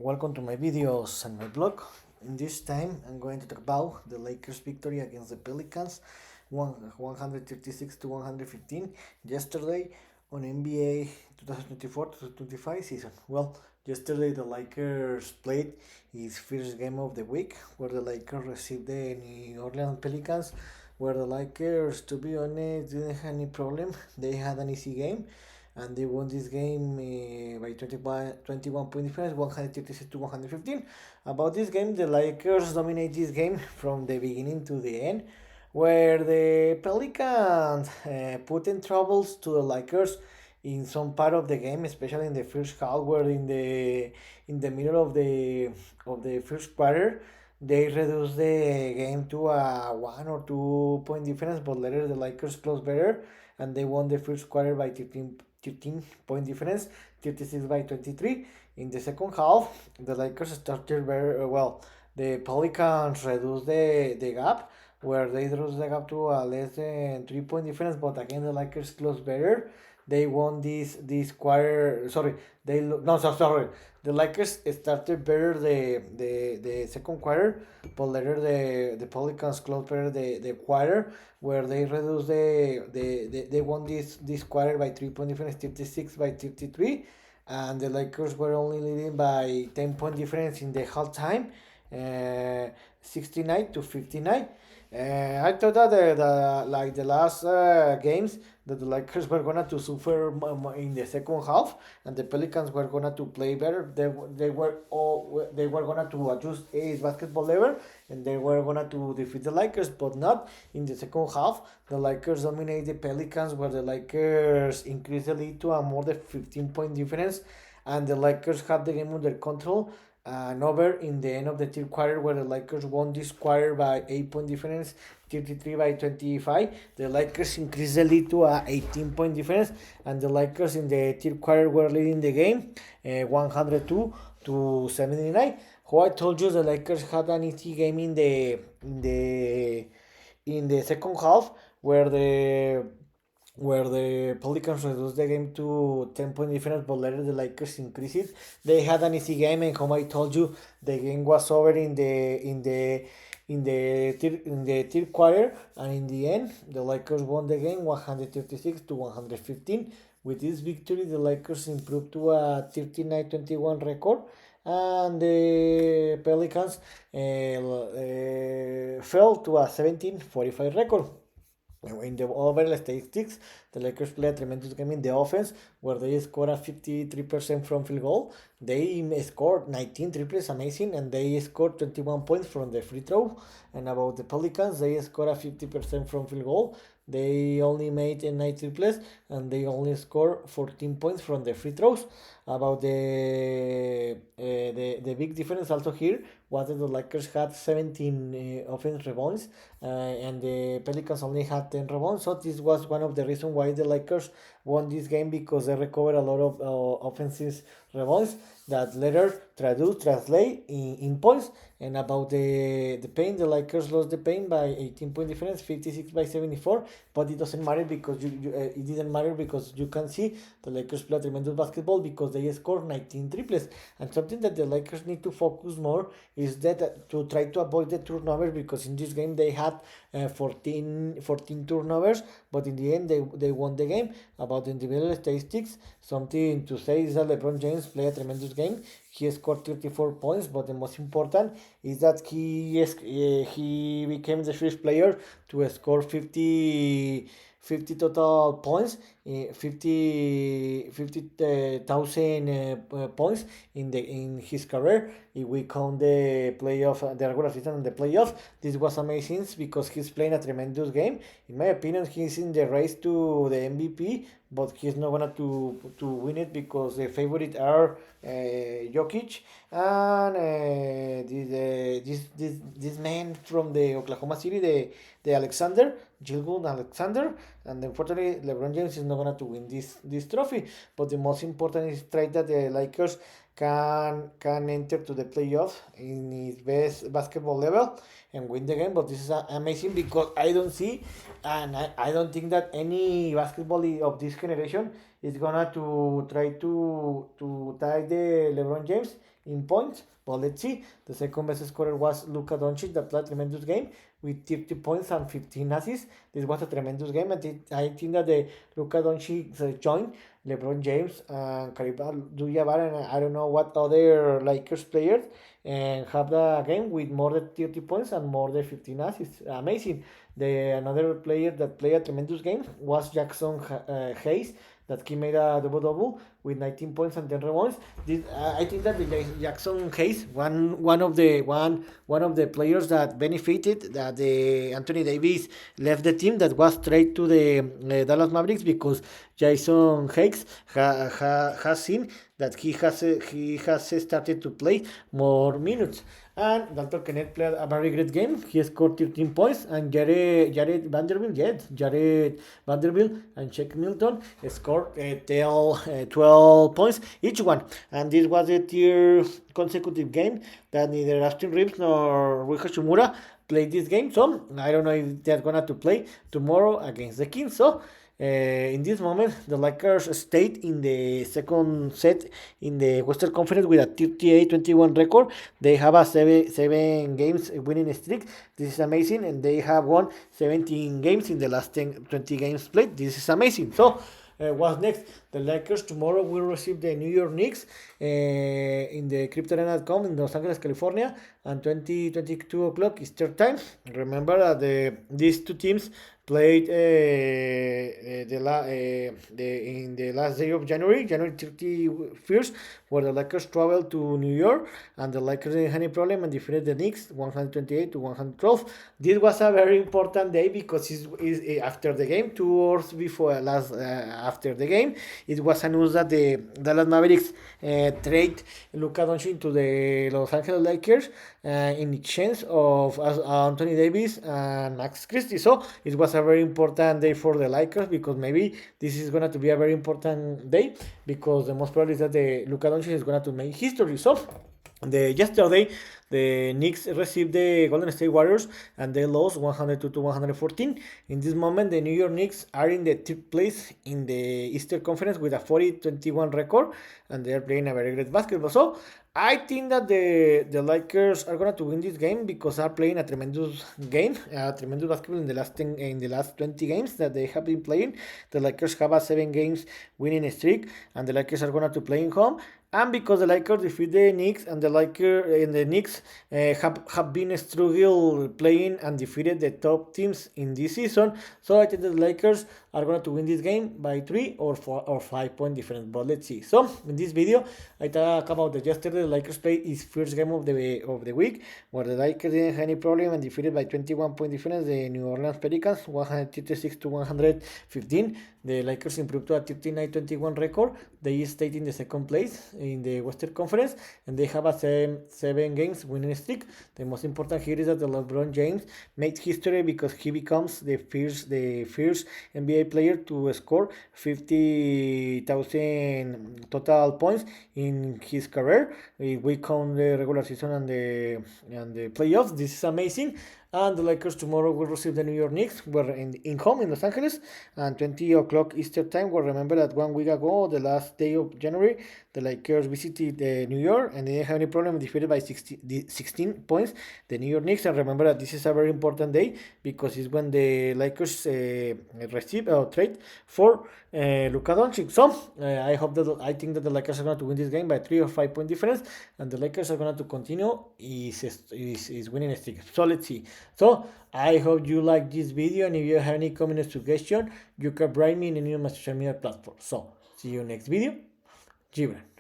welcome to my videos and my blog. In this time, I'm going to talk about the Lakers' victory against the Pelicans, 136 to 115 yesterday on NBA 2024-2025 season. Well, yesterday the Lakers played his first game of the week, where the Lakers received the New Orleans Pelicans, where the Lakers, to be honest, didn't have any problem. They had an easy game and they won this game by 21 point difference, 136 to 115. About this game, the Lakers dominate this game from the beginning to the end, where the Pelicans put in troubles to the Lakers in some part of the game, especially in the first half, where in the middle of the first quarter they reduced the game to a 1 or 2 point difference, but later the Lakers closed better and they won the first quarter by 13 point difference, 36 by 23. In the second half, the Lakers started very well. The Pelicans reduced the gap, where they reduced the gap to a less than 3 point difference, but again, the Lakers closed better. They won this quarter. Sorry, sorry. The Lakers started better the second quarter, but later the Pelicans closed better the quarter, where they reduced they won this quarter by 3 point difference, 36 by 33, and the Lakers were only leading by 10 point difference in the halftime, 69 to 59. I thought that like the last games, that the Lakers were gonna to suffer in the second half, and the Pelicans were gonna to play better. They were gonna to adjust his basketball level, and they were gonna to defeat the Lakers, but not in the second half. The Lakers dominate the Pelicans, where the Lakers increased the lead to a more than 15 point difference, and the Lakers had the game under control. And over in the end of the third quarter, where the Lakers won this quarter by 8 point difference, 33 by 25. The Lakers increased the lead to a 18 point difference, and the Lakers in the third quarter were leading the game 102 to 79. How I told you, the Lakers had an easy game in the second half, where the Pelicans reduced the game to 10 point difference, but later the Lakers increased it. They had an easy game, and como I told you, the game was over in the third quarter, and in the end, the Lakers won the game 136 to 115. With this victory, the Lakers improved to a 39-21 record, and the Pelicans fell to a 17-45 record. In the overall statistics, the Lakers played a tremendous game in the offense, where they scored a 53% from field goal. They scored 19 triples, amazing, and they scored 21 points from the free throw. And about the Pelicans, they scored a 50% from field goal. They only made 9 triples, and they only scored 14 points from the free throws. About the big difference also here was that the Lakers had 17 offense rebounds, and the Pelicans only had 10 rebounds. So this was one of the reasons why the Lakers won this game, because they recovered a lot of offensive rebounds that later translate in points. And about the paint, the Lakers lost the paint by 18 point difference, 56 by 74. But it doesn't matter, because it didn't matter, because you can see the Lakers play tremendous basketball, because they scored 19 triples. And something that the Lakers need to focus more is that to try to avoid the turnovers, because in this game they had 14 turnovers, but in the end they won the game. About the individual statistics, something to say is that LeBron James played a tremendous game. He scored 34 points, but the most important is that he became the first player to score 50 total points, 50,000 points in his career. If we count the regular season and the playoff, this was amazing, because he's playing a tremendous game. In my opinion, he's in the race to the MVP, but he's not gonna to win it, because the favorite are Jokic and this man from the Oklahoma City, the Gilgun Alexander, and unfortunately LeBron James is not gonna to win this trophy. But the most important is try that the Lakers can enter to the playoff in his best basketball level and win the game. But this is amazing, because I don't see, and I don't think that any basketball of this generation is gonna to try to tie the LeBron James in points. But let's see. The second best scorer was Luka Doncic that played a tremendous game with 30 points and 15 assists. This was a tremendous game. I think that the Luka Doncic joined LeBron James and Kareem Abdul-Jabbar and I don't know what other Lakers players and have the game with more than 30 points and more than 15 assists. Amazing. Another player that played a tremendous game was Jackson Hayes that he made a double-double with 19 points and 10 rebounds. I think that the Jackson Hayes, one of the players that benefited that the Anthony Davis left the team that was traded to the Dallas Mavericks because Jason Hayes has seen that he has started to play more minutes. And Dalton Kenneth played a very great game. He scored 13 points, and Jared Vanderbilt and Shaq Milton scored 12 points each one. And this was the third consecutive game that neither Austin Reeves nor Rui Hachimura played this game. So I don't know if they're gonna to play tomorrow against the Kings. So in this moment, the Lakers stayed in the second set in the Western Conference with a 38-21 record. They have a seven games winning streak. This is amazing, and they have won 17 games in the last 20 games played. This is amazing. So, what's next? The Lakers tomorrow will receive the New York Knicks in the Crypto.com in Los Angeles, California, and 22 o'clock Eastern Time. Remember that these two teams played in the last day of January 31st, where the Lakers traveled to New York, and the Lakers didn't have any problem and defeated the Knicks 128-112. This was a very important day because it's after the game, 2 hours before after the game, it was announced that the Dallas Mavericks trade Luka Doncic to the Los Angeles Lakers in exchange of Anthony Davis and Max Christie. So it was a very important day for the Lakers because maybe this is going to be a very important day because the most probably is that the Luka Doncic is going to make history. So yesterday the Knicks received the Golden State Warriors and they lost 102-114. In this moment, the New York Knicks are in the third place in the Eastern Conference with a 40-21 record, and they are playing a very great basketball. So I think that the Lakers are going to win this game because they are playing a tremendous basketball in the last 20 games that they have been playing. The Lakers have a 7 games winning streak, and the Lakers are going to play in home. And because the Lakers defeat the Knicks and the Knicks have been struggle playing and defeated the top teams in this season, so I think the Lakers are going to win this game by 3 or 4 or 5 point difference. But let's see. So in this video, I talk about the yesterday the Lakers played his first game of the week, where the Lakers didn't have any problem and defeated by 21 point difference the New Orleans Pelicans 136-115. The Lakers improved to a 39-21 record. They stayed in the second place in the Western Conference, and they have a 7 games winning streak. The most important here is that the LeBron James made history because he becomes the first NBA player to score 50,000 total points in his career. If we count the regular season and the playoffs, this is amazing. And the Lakers tomorrow will receive the New York Knicks. We're in home in Los Angeles and 20 o'clock Eastern Time. Well, remember that 1 week ago, the last day of January, the Lakers visited New York and they didn't have any problem, defeated by 16 points the New York Knicks. And remember that this is a very important day because it's when the Lakers receive or trade for Luka Doncic. So I think that the Lakers are going to win this game by 3 or 5 point difference, and the Lakers are going to continue is winning a streak. So let's see. So I hope you like this video, and if you have any comment or suggestion, you can write me in any of my social media platforms. So see you next video. Gibran.